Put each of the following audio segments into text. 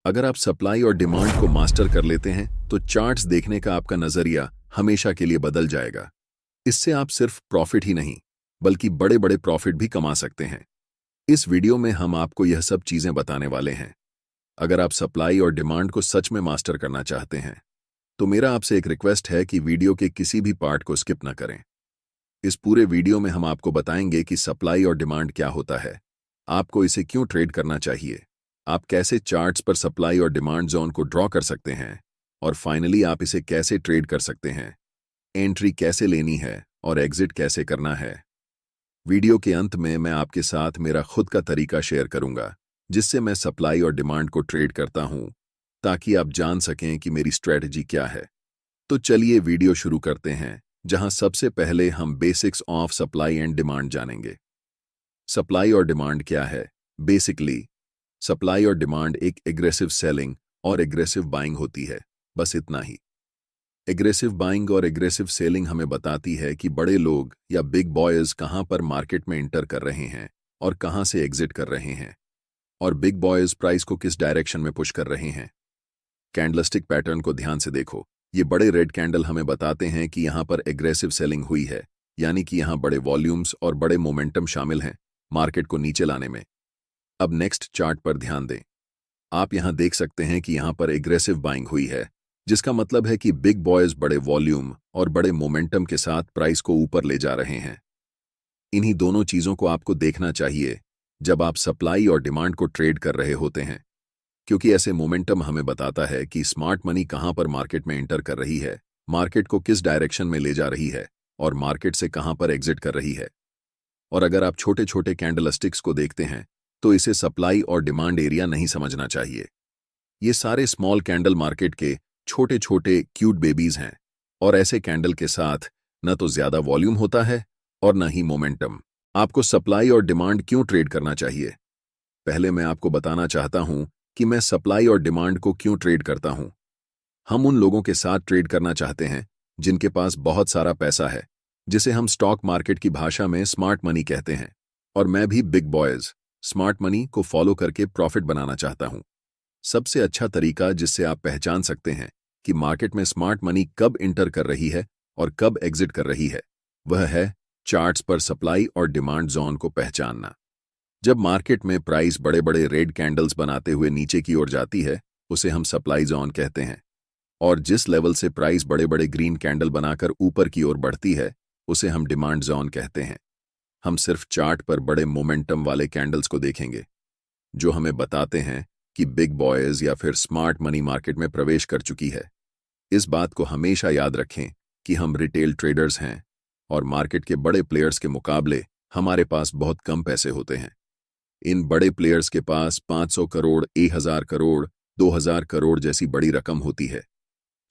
अगर आप सप्लाई और डिमांड को मास्टर कर लेते हैं तो चार्ट्स देखने का आपका नजरिया हमेशा के लिए बदल जाएगा। इससे आप सिर्फ प्रॉफिट ही नहीं बल्कि बड़े बड़े प्रॉफिट भी कमा सकते हैं। इस वीडियो में हम आपको यह सब चीजें बताने वाले हैं। अगर आप सप्लाई और डिमांड को सच में मास्टर करना चाहते हैं तो मेरा आपसे एक रिक्वेस्ट है कि वीडियो के किसी भी पार्ट को स्किप न करें। इस पूरे वीडियो में हम आपको बताएंगे कि सप्लाई और डिमांड क्या होता है, आपको इसे क्यों ट्रेड करना चाहिए, आप कैसे चार्ट्स पर सप्लाई और डिमांड जोन को ड्रॉ कर सकते हैं, और फाइनली आप इसे कैसे ट्रेड कर सकते हैं, एंट्री कैसे लेनी है और एग्जिट कैसे करना है। वीडियो के अंत में मैं आपके साथ मेरा खुद का तरीका शेयर करूंगा जिससे मैं सप्लाई और डिमांड को ट्रेड करता हूं, ताकि आप जान सकें कि मेरी स्ट्रेटजी क्या है। तो चलिए वीडियो शुरू करते हैं, जहां सबसे पहले हम basics of supply and demand जानेंगे। सप्लाई और डिमांड क्या है? बेसिकली सप्लाई और डिमांड एक एग्रेसिव सेलिंग और एग्रेसिव बाइंग होती है, बस इतना ही। एग्रेसिव बाइंग और एग्रेसिव सेलिंग हमें बताती है कि बड़े लोग या बिग बॉयज कहां पर मार्केट में इंटर कर रहे हैं और कहां से एग्जिट कर रहे हैं, और बिग बॉयज प्राइस को किस डायरेक्शन में पुश कर रहे हैं। कैंडलस्टिक पैटर्न को ध्यान से देखो। ये बड़े रेड कैंडल हमें बताते हैं कि यहां पर एग्रेसिव सेलिंग हुई है, यानी कि यहां बड़े वॉल्यूम्स और बड़े मोमेंटम शामिल हैं मार्केट को नीचे लाने में। अब नेक्स्ट चार्ट पर ध्यान दें। आप यहां देख सकते हैं कि यहां पर एग्रेसिव बाइंग हुई है, जिसका मतलब है कि बिग बॉयज बड़े वॉल्यूम और बड़े मोमेंटम के साथ प्राइस को ऊपर ले जा रहे हैं। इन्हीं दोनों चीजों को आपको देखना चाहिए जब आप सप्लाई और डिमांड को ट्रेड कर रहे होते हैं, क्योंकि ऐसे मोमेंटम हमें बताता है कि स्मार्ट मनी कहां पर मार्केट में एंटर कर रही है, मार्केट को किस डायरेक्शन में ले जा रही है, और मार्केट से कहां पर एग्जिट कर रही है। और अगर आप छोटे छोटे कैंडलस्टिक्स को देखते हैं तो इसे सप्लाई और डिमांड एरिया नहीं समझना चाहिए। ये सारे स्मॉल कैंडल मार्केट के छोटे छोटे क्यूट बेबीज हैं, और ऐसे कैंडल के साथ न तो ज्यादा वॉल्यूम होता है और न ही मोमेंटम। आपको सप्लाई और डिमांड क्यों ट्रेड करना चाहिए? पहले मैं आपको बताना चाहता हूं कि मैं सप्लाई और डिमांड को क्यों ट्रेड करता हूं। हम उन लोगों के साथ ट्रेड करना चाहते हैं जिनके पास बहुत सारा पैसा है, जिसे हम स्टॉक मार्केट की भाषा में स्मार्ट मनी कहते हैं, और मैं भी बिग बॉयज स्मार्ट मनी को फॉलो करके प्रॉफिट बनाना चाहता हूं। सबसे अच्छा तरीका जिससे आप पहचान सकते हैं कि मार्केट में स्मार्ट मनी कब इंटर कर रही है और कब एग्जिट कर रही है, वह है चार्ट्स पर सप्लाई और डिमांड जोन को पहचानना। जब मार्केट में प्राइस बड़े बड़े रेड कैंडल्स बनाते हुए नीचे की ओर जाती है, उसे हम सप्लाई जोन कहते हैं, और जिस लेवल से प्राइस बड़े बड़े ग्रीन कैंडल बनाकर ऊपर की ओर बढ़ती है, उसे हम डिमांड जोन कहते हैं। हम सिर्फ चार्ट पर बड़े मोमेंटम वाले कैंडल्स को देखेंगे जो हमें बताते हैं कि बिग बॉयज या फिर स्मार्ट मनी मार्केट में प्रवेश कर चुकी है। इस बात को हमेशा याद रखें कि हम रिटेल ट्रेडर्स हैं, और मार्केट के बड़े प्लेयर्स के मुकाबले हमारे पास बहुत कम पैसे होते हैं। इन बड़े प्लेयर्स के पास 500 करोड़, 1000 करोड़, 2000 करोड़ जैसी बड़ी रकम होती है।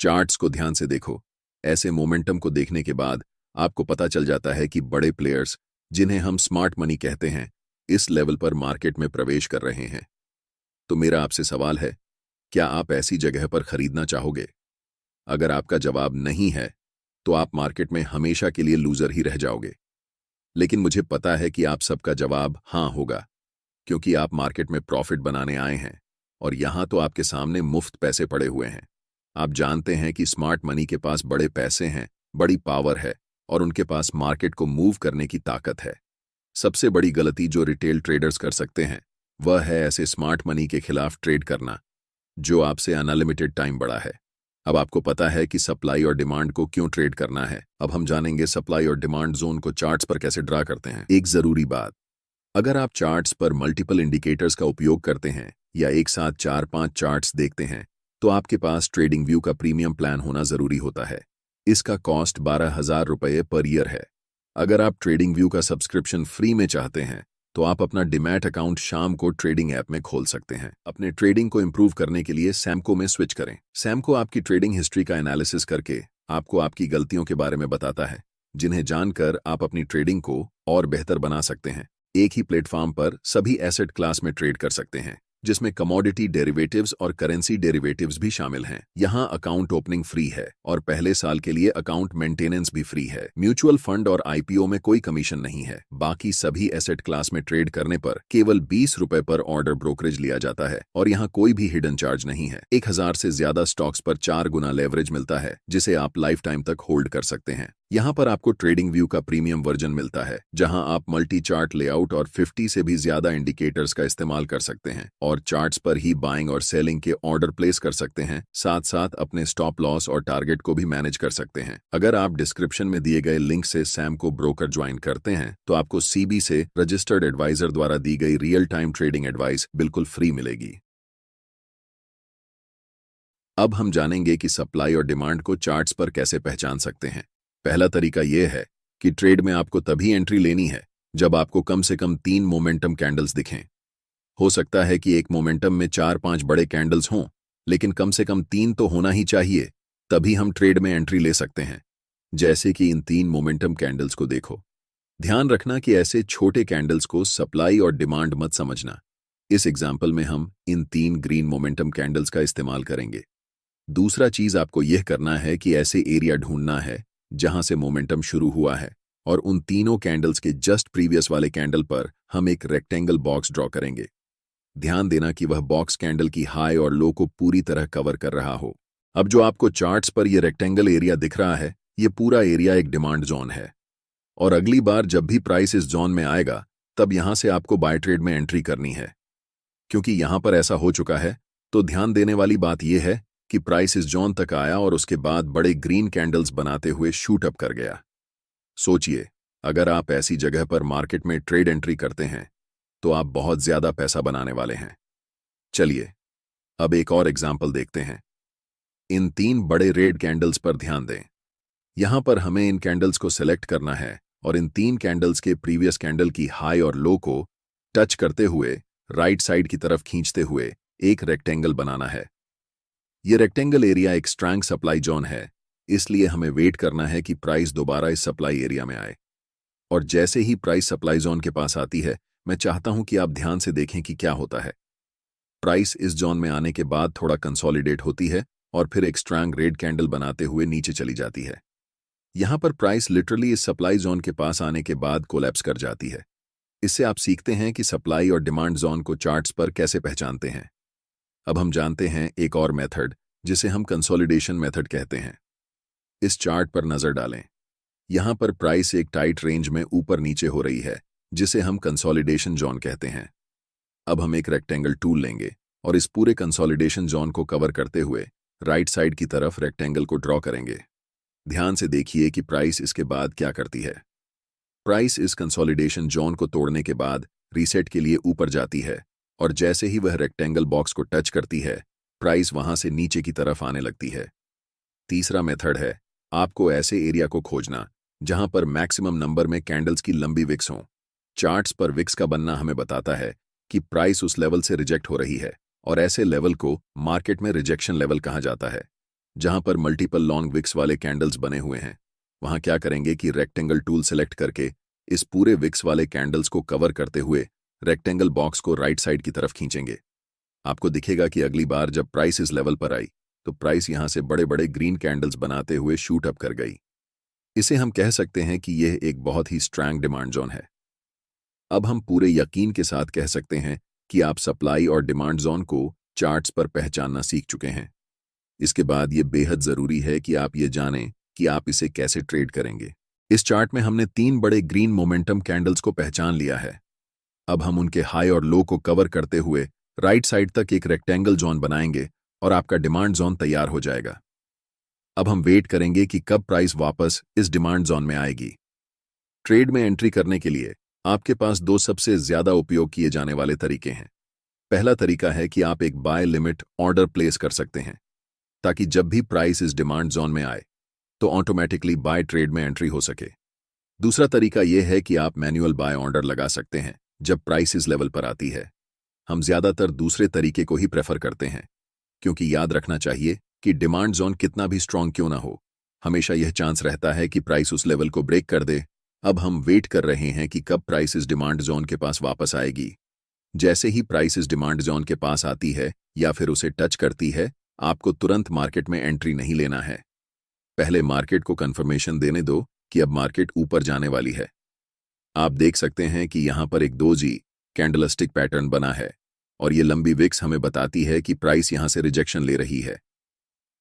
चार्ट्स को ध्यान से देखो। ऐसे मोमेंटम को देखने के बाद आपको पता चल जाता है कि बड़े प्लेयर्स, जिन्हें हम स्मार्ट मनी कहते हैं, इस लेवल पर मार्केट में प्रवेश कर रहे हैं। तो मेरा आपसे सवाल है, क्या आप ऐसी जगह पर खरीदना चाहोगे? अगर आपका जवाब नहीं है तो आप मार्केट में हमेशा के लिए लूजर ही रह जाओगे। लेकिन मुझे पता है कि आप सबका जवाब हाँ होगा, क्योंकि आप मार्केट में प्रॉफिट बनाने आए हैं, और यहां तो आपके सामने मुफ्त पैसे पड़े हुए हैं। आप जानते हैं कि स्मार्ट मनी के पास बड़े पैसे हैं, बड़ी पावर है, और उनके पास मार्केट को मूव करने की ताकत है। सबसे बड़ी गलती जो रिटेल ट्रेडर्स कर सकते हैं वह है ऐसे स्मार्ट मनी के खिलाफ ट्रेड करना जो आपसे अनलिमिटेड टाइम बड़ा है। अब आपको पता है कि सप्लाई और डिमांड को क्यों ट्रेड करना है। अब हम जानेंगे सप्लाई और डिमांड जोन को चार्ट्स पर कैसे ड्रा करते हैं। एक जरूरी बात, अगर आप चार्ट्स पर मल्टीपल इंडिकेटर्स का उपयोग करते हैं या एक साथ 4-5 चार्ट्स देखते हैं, तो आपके पास ट्रेडिंग व्यू का प्रीमियम प्लान होना जरूरी होता है। इसका कॉस्ट 12,000 रुपये पर ईयर है। अगर आप ट्रेडिंग व्यू का सब्सक्रिप्शन फ्री में चाहते हैं तो आप अपना डिमैट अकाउंट शाम को ट्रेडिंग ऐप में खोल सकते हैं। अपने ट्रेडिंग को इंप्रूव करने के लिए सैमको में स्विच करें। सैमको आपकी ट्रेडिंग हिस्ट्री का एनालिसिस करके आपको आपकी गलतियों के बारे में बताता है, जिन्हें जानकर आप अपनी ट्रेडिंग को और बेहतर बना सकते हैं। एक ही प्लेटफॉर्म पर सभी एसेट क्लास में ट्रेड कर सकते हैं। जिसमें कमोडिटी डेरिवेटिव्स और करेंसी डेरिवेटिव्स भी शामिल हैं। यहाँ अकाउंट ओपनिंग फ्री है और पहले साल के लिए अकाउंट मेंटेनेंस भी फ्री है। म्यूचुअल फंड और आईपीओ में कोई कमीशन नहीं है। बाकी सभी एसेट क्लास में ट्रेड करने पर केवल 20 रुपए पर ऑर्डर ब्रोकरेज लिया जाता है और यहाँ कोई भी हिडन चार्ज नहीं है। 1000 से ज्यादा स्टॉक्स पर 4 गुना लेवरेज मिलता है, जिसे आप लाइफ टाइम तक होल्ड कर सकते हैं। यहाँ पर आपको ट्रेडिंग व्यू का प्रीमियम वर्जन मिलता है, जहां आप मल्टी चार्ट लेआउट और 50 से भी ज्यादा इंडिकेटर्स का इस्तेमाल कर सकते हैं और चार्ट्स पर ही बाइंग और सेलिंग के ऑर्डर प्लेस कर सकते हैं। साथ साथ अपने स्टॉप लॉस और टारगेट को भी मैनेज कर सकते हैं। अगर आप डिस्क्रिप्शन में दिए गए लिंक से सैम को ब्रोकर ज्वाइन करते हैं तो आपको सीबी से रजिस्टर्ड एडवाइजर द्वारा दी गई रियल टाइम ट्रेडिंग एडवाइस बिल्कुल फ्री मिलेगी। अब हम जानेंगे कि सप्लाई और डिमांड को चार्ट्स पर कैसे पहचान सकते हैं। पहला तरीका यह है कि ट्रेड में आपको तभी एंट्री लेनी है जब आपको कम से कम 3 मोमेंटम कैंडल्स दिखें। हो सकता है कि एक मोमेंटम में 4-5 बड़े कैंडल्स हों, लेकिन कम से कम 3 तो होना ही चाहिए, तभी हम ट्रेड में एंट्री ले सकते हैं। जैसे कि इन 3 मोमेंटम कैंडल्स को देखो। ध्यान रखना कि ऐसे छोटे कैंडल्स को सप्लाई और डिमांड मत समझना। इस एग्जाम्पल में हम इन 3 ग्रीन मोमेंटम कैंडल्स का इस्तेमाल करेंगे। दूसरा चीज आपको यह करना है कि ऐसे एरिया ढूंढना है जहां से मोमेंटम शुरू हुआ है और उन तीनों कैंडल्स के जस्ट प्रीवियस वाले कैंडल पर हम एक रेक्टेंगल बॉक्स ड्रॉ करेंगे। ध्यान देना कि वह बॉक्स कैंडल की हाई और लो को पूरी तरह कवर कर रहा हो। अब जो आपको चार्ट्स पर यह रेक्टेंगल एरिया दिख रहा है, यह पूरा एरिया एक डिमांड जोन है और अगली बार जब भी प्राइस इस जोन में आएगा तब यहां से आपको बाय ट्रेड में एंट्री करनी है। क्योंकि यहां पर ऐसा हो चुका है तो ध्यान देने वाली बात यह है कि प्राइस इस जोन तक आया और उसके बाद बड़े ग्रीन कैंडल्स बनाते हुए शूट अप कर गया। सोचिए, अगर आप ऐसी जगह पर मार्केट में ट्रेड एंट्री करते हैं तो आप बहुत ज्यादा पैसा बनाने वाले हैं। चलिए अब एक और एग्जाम्पल देखते हैं। इन 3 बड़े रेड कैंडल्स पर ध्यान दें। यहां पर हमें इन कैंडल्स को सिलेक्ट करना है और इन 3 कैंडल्स के प्रीवियस कैंडल की हाई और लो को टच करते हुए राइट साइड की तरफ खींचते हुए एक रेक्टेंगल बनाना है। यह रेक्टेंगल एरिया एक स्ट्रॉन्ग सप्लाई जोन है, इसलिए हमें वेट करना है कि प्राइस दोबारा इस सप्लाई एरिया में आए। और जैसे ही प्राइस सप्लाई जोन के पास आती है, मैं चाहता हूं कि आप ध्यान से देखें कि क्या होता है। प्राइस इस जोन में आने के बाद थोड़ा कंसोलिडेट होती है और फिर एक स्ट्रॉन्ग रेड कैंडल बनाते हुए नीचे चली जाती है। यहां पर प्राइस लिटरली इस सप्लाई जोन के पास आने के बाद कोलैप्स कर जाती है। इससे आप सीखते हैं कि सप्लाई और डिमांड जोन को चार्ट्स पर कैसे पहचानते हैं। अब हम जानते हैं एक और मेथड जिसे हम कंसोलिडेशन मेथड कहते हैं। इस चार्ट पर नजर डालें। यहां पर प्राइस एक टाइट रेंज में ऊपर नीचे हो रही है, जिसे हम कंसोलिडेशन जोन कहते हैं। अब हम एक रेक्टेंगल टूल लेंगे और इस पूरे कंसोलिडेशन जोन को कवर करते हुए राइट साइड की तरफ रेक्टेंगल को ड्रॉ करेंगे। ध्यान से देखिए कि प्राइस इसके बाद क्या करती है। प्राइस इस कंसोलिडेशन जोन को तोड़ने के बाद रीसेट के लिए ऊपर जाती है और जैसे ही वह रेक्टेंगल बॉक्स को टच करती है, प्राइस वहां से नीचे की तरफ आने लगती है। तीसरा मेथड है आपको ऐसे एरिया को खोजना जहां पर मैक्सिमम नंबर में कैंडल्स की लंबी विक्स हों। चार्ट्स पर विक्स का बनना हमें बताता है कि प्राइस उस लेवल से रिजेक्ट हो रही है और ऐसे लेवल को मार्केट में रिजेक्शन लेवल कहा जाता है। जहां पर मल्टीपल लॉन्ग विक्स वाले कैंडल्स बने हुए हैं, वहां क्या करेंगे कि रेक्टेंगल टूल सेलेक्ट करके इस पूरे विक्स वाले कैंडल्स को कवर करते हुए रेक्टेंगल बॉक्स को राइट साइड की तरफ खींचेंगे। आपको दिखेगा कि अगली बार जब प्राइस इस लेवल पर आई तो प्राइस यहां से बड़े बड़े ग्रीन कैंडल्स बनाते हुए शूट अप कर गई। इसे हम कह सकते हैं कि यह एक बहुत ही स्ट्रॉन्ग डिमांड जोन है। अब हम पूरे यकीन के साथ कह सकते हैं कि आप सप्लाई और डिमांड जोन को चार्ट्स पर पहचानना सीख चुके हैं। इसके बाद यह बेहद जरूरी है कि आप ये जानें कि आप इसे कैसे ट्रेड करेंगे। इस चार्ट में हमने 3 बड़े ग्रीन मोमेंटम कैंडल्स को पहचान लिया है। अब हम उनके हाई और लो को कवर करते हुए राइट साइड तक एक रेक्टेंगल जोन बनाएंगे और आपका डिमांड जोन तैयार हो जाएगा। अब हम वेट करेंगे कि कब प्राइस वापस इस डिमांड जोन में आएगी। ट्रेड में एंट्री करने के लिए आपके पास 2 सबसे ज्यादा उपयोग किए जाने वाले तरीके हैं। पहला तरीका है कि आप एक बाय लिमिट ऑर्डर प्लेस कर सकते हैं ताकि जब भी प्राइस इस डिमांड जोन में आए तो ऑटोमेटिकली बाय ट्रेड में एंट्री हो सके। दूसरा तरीका यह है कि आप मैन्युअल बाय ऑर्डर लगा सकते हैं जब प्राइस इस लेवल पर आती है। हम ज्यादातर दूसरे तरीके को ही प्रेफर करते हैं, क्योंकि याद रखना चाहिए कि डिमांड जोन कितना भी स्ट्रांग क्यों ना हो, हमेशा यह चांस रहता है कि प्राइस उस लेवल को ब्रेक कर दे। अब हम वेट कर रहे हैं कि कब प्राइस इस डिमांड जोन के पास वापस आएगी। जैसे ही प्राइस इस डिमांड जोन के पास आती है या फिर उसे टच करती है, आपको तुरंत मार्केट में एंट्री नहीं लेना है। पहले मार्केट को कंफर्मेशन देने दो कि अब मार्केट ऊपर जाने वाली है। आप देख सकते हैं कि यहां पर एक 2G कैंडलस्टिक पैटर्न बना है और ये लंबी विक्स हमें बताती है कि प्राइस यहां से रिजेक्शन ले रही है।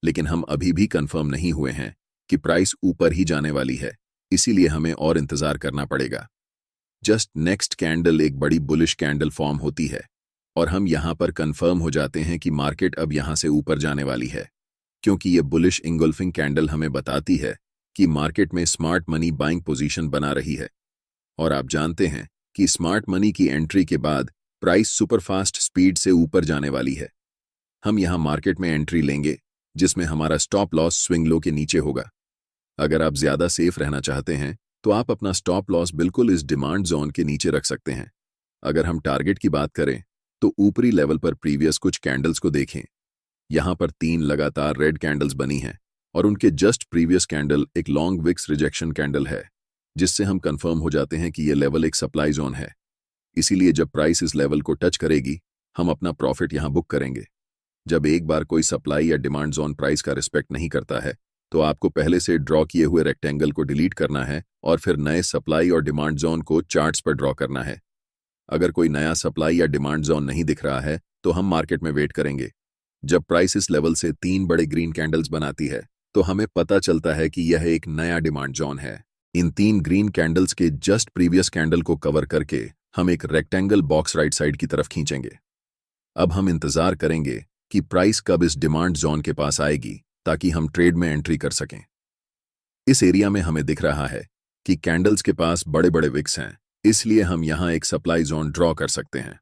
लेकिन हम अभी भी कंफर्म नहीं हुए हैं कि प्राइस ऊपर ही जाने वाली है, इसीलिए हमें और इंतजार करना पड़ेगा। जस्ट नेक्स्ट कैंडल एक बड़ी बुलिश कैंडल फॉर्म होती है और हम यहां पर कंफर्म हो जाते हैं कि मार्केट अब यहां से ऊपर जाने वाली है, क्योंकि ये बुलिश इंगल्फिंग कैंडल हमें बताती है कि मार्केट में स्मार्ट मनी बाइंग पोजीशन बना रही है। और आप जानते हैं कि स्मार्ट मनी की एंट्री के बाद प्राइस सुपरफास्ट स्पीड से ऊपर जाने वाली है। हम यहां मार्केट में एंट्री लेंगे जिसमें हमारा स्टॉप लॉस स्विंग लो के नीचे होगा। अगर आप ज्यादा सेफ रहना चाहते हैं तो आप अपना स्टॉप लॉस बिल्कुल इस डिमांड जोन के नीचे रख सकते हैं। अगर हम टारगेट की बात करें तो ऊपरी लेवल पर प्रीवियस कुछ कैंडल्स को देखें। यहां पर 3 लगातार रेड कैंडल्स बनी हैं और उनके जस्ट प्रीवियस कैंडल एक लॉन्ग विक्स रिजेक्शन कैंडल है, जिससे हम कंफर्म हो जाते हैं कि यह लेवल एक सप्लाई जोन है। इसीलिए जब प्राइस इस लेवल को टच करेगी, हम अपना प्रॉफिट यहां बुक करेंगे। जब एक बार कोई सप्लाई या डिमांड जोन प्राइस का रिस्पेक्ट नहीं करता है, तो आपको पहले से ड्रॉ किए हुए रेक्टेंगल को डिलीट करना है और फिर नए सप्लाई और डिमांड जोन को चार्ट्स पर ड्रॉ करना है। अगर कोई नया सप्लाई या डिमांड जोन नहीं दिख रहा है तो हम मार्केट में वेट करेंगे। जब प्राइस इस लेवल से 3 बड़े ग्रीन कैंडल्स बनाती है तो हमें पता चलता है कि यह एक नया डिमांड जोन है। इन 3 ग्रीन कैंडल्स के जस्ट प्रीवियस कैंडल को कवर करके हम एक रेक्टेंगल बॉक्स राइट साइड की तरफ खींचेंगे। अब हम इंतजार करेंगे कि प्राइस कब इस डिमांड जोन के पास आएगी ताकि हम ट्रेड में एंट्री कर सकें। इस एरिया में हमें दिख रहा है कि कैंडल्स के पास बड़े बड़े विक्स हैं, इसलिए हम यहां एक सप्लाई जोन ड्रॉ कर सकते हैं।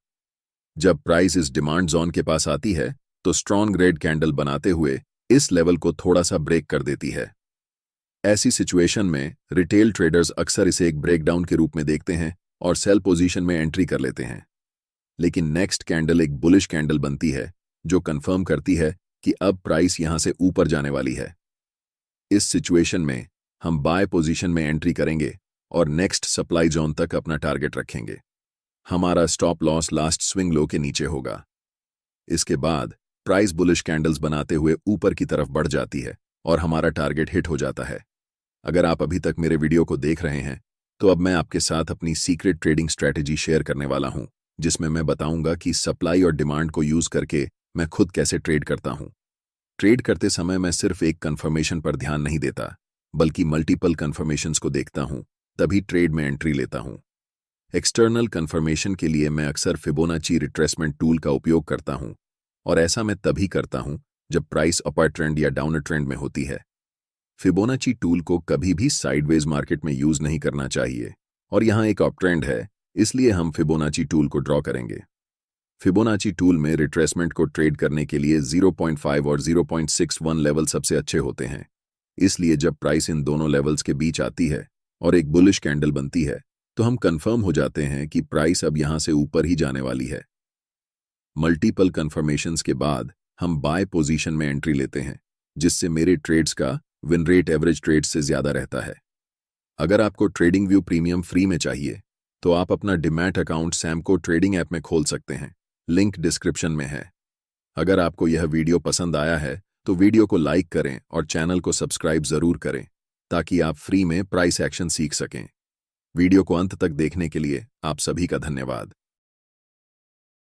जब प्राइस इस डिमांड जोन के पास आती है तो स्ट्रॉन्ग रेड कैंडल बनाते हुए इस लेवल को थोड़ा सा ब्रेक कर देती है। ऐसी सिचुएशन में रिटेल ट्रेडर्स अक्सर इसे एक ब्रेकडाउन के रूप में देखते हैं और सेल पोजीशन में एंट्री कर लेते हैं। लेकिन नेक्स्ट कैंडल एक बुलिश कैंडल बनती है जो कंफर्म करती है कि अब प्राइस यहां से ऊपर जाने वाली है। इस सिचुएशन में हम बाय पोजीशन में एंट्री करेंगे और नेक्स्ट सप्लाई जोन तक अपना टारगेट रखेंगे। हमारा stop loss last swing low के नीचे होगा। इसके बाद प्राइस बुलिश कैंडल्स बनाते हुए ऊपर की तरफ बढ़ जाती है और हमारा टारगेट हिट हो जाता है। अगर आप अभी तक मेरे वीडियो को देख रहे हैं तो अब मैं आपके साथ अपनी सीक्रेट ट्रेडिंग स्ट्रैटेजी शेयर करने वाला हूं, जिसमें मैं बताऊंगा कि सप्लाई और डिमांड को यूज करके मैं खुद कैसे ट्रेड करता हूं। ट्रेड करते समय मैं सिर्फ एक कंफर्मेशन पर ध्यान नहीं देता, बल्कि मल्टीपल कंफर्मेशंस को देखता हूं, तभी ट्रेड में एंट्री लेता हूं। एक्सटर्नल कंफर्मेशन के लिए मैं अक्सर फिबोनाची रिट्रेसमेंट टूल का उपयोग करता हूं और ऐसा मैं तभी करता हूं जब प्राइस अपर ट्रेंड या डाउनर ट्रेंड में होती है। फिबोनाची टूल को कभी भी साइडवेज मार्केट में यूज नहीं करना चाहिए और यहां एक अप ट्रेंड है, इसलिए हम फिबोनाची टूल को ड्रॉ करेंगे। फिबोनाची टूल में रिट्रेसमेंट को ट्रेड करने के लिए 0.5 और 0.61 लेवल सबसे अच्छे होते हैं। इसलिए जब प्राइस इन दोनों लेवल्स के बीच आती है और एक बुलिश कैंडल बनती है तो हम कंफर्म हो जाते हैं कि प्राइस अब यहां से ऊपर ही जाने वाली है। मल्टीपल कंफर्मेशंस के बाद हम बाय पोजीशन में एंट्री लेते हैं, जिससे मेरे ट्रेड्स का विन रेट एवरेज ट्रेड्स से ज्यादा रहता है। अगर आपको ट्रेडिंग व्यू प्रीमियम फ्री में चाहिए तो आप अपना demat account Samco trading app में खोल सकते हैं, लिंक डिस्क्रिप्शन में है। अगर आपको यह वीडियो पसंद आया है तो वीडियो को लाइक करें और चैनल को सब्सक्राइब जरूर करें ताकि आप फ्री में प्राइस एक्शन सीख सकें। वीडियो को अंत तक देखने के लिए आप सभी का धन्यवाद।